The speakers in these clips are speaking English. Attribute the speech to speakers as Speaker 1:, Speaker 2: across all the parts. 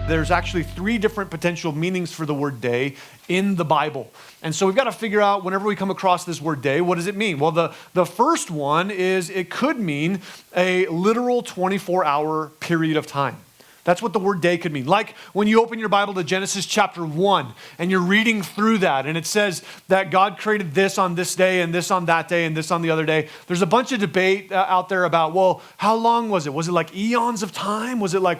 Speaker 1: There's actually 3 different potential meanings for the word day in the Bible. And so we've got to figure out whenever we come across this word day, what does it mean? Well, the first one is it could mean a literal 24-hour period of time. That's what the word day could mean. Like when you open your Bible to Genesis chapter 1 and you're reading through that and it says that God created this on this day and this on that day and this on the other day. There's a bunch of debate out there about, well, how long was it? Was it like eons of time? Was it like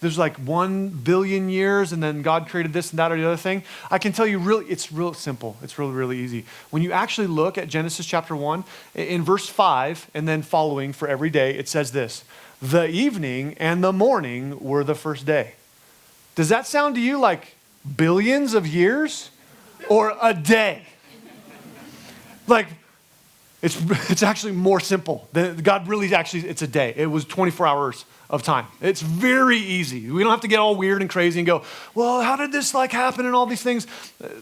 Speaker 1: there's like 1 billion years and then God created this and that or the other thing? I can tell you it's real simple. It's really, really easy. When you actually look at Genesis chapter 1, in verse 5 and then following for every day, it says this: the evening and the morning were the first day. Does that sound to you like billions of years or a day? Like, it's actually more simple. God really it's a day. It was 24 hours of time. It's very easy. We don't have to get all weird and crazy and go, well, how did this happen and all these things?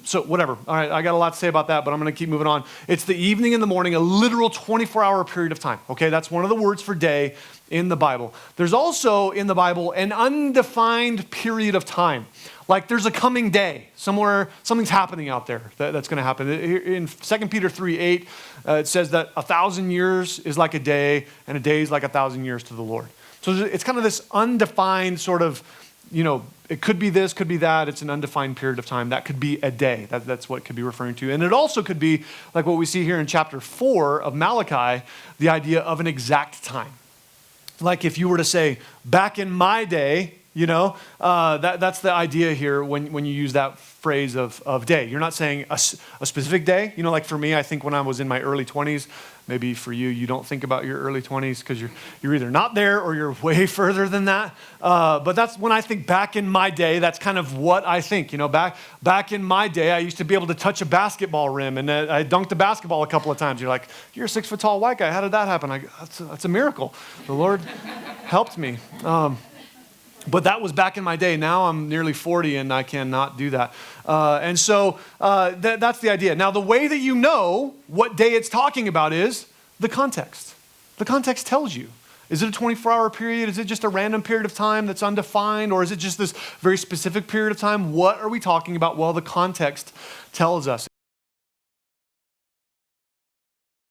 Speaker 1: So whatever. All right, I got a lot to say about that, but I'm going to keep moving on. It's the evening and the morning, a literal 24-hour period of time. Okay, that's one of the words for day in the Bible. There's also in the Bible an undefined period of time. Like there's a coming day. Somewhere, something's happening out there that's going to happen. In 2 Peter 3:8, it says that 1,000 years is like a day, and a day is like 1,000 years to the Lord. So it's kind of this undefined sort of, it could be this, could be that. It's an undefined period of time. That could be a day. That's what it could be referring to. And it also could be like what we see here in chapter 4 of Malachi, the idea of an exact time. Like if you were to say, back in my day, that's the idea here when you use that phrase of day. You're not saying a specific day. Like for me, I think when I was in my early 20s, maybe for you, you don't think about your early 20s because you're either not there or you're way further than that. But that's when I think back in my day, that's kind of what I think. Back in my day, I used to be able to touch a basketball rim and I dunked a basketball a couple of times. You're like, you're a 6 foot tall white guy. How did that happen? That's a miracle. The Lord helped me. But that was back in my day. Now I'm nearly 40 and I cannot do that. And so that's the idea. Now, the way that you know what day it's talking about is the context. The context tells you. Is it a 24-hour period? Is it just a random period of time that's undefined? Or is it just this very specific period of time? What are we talking about? Well, the context tells us.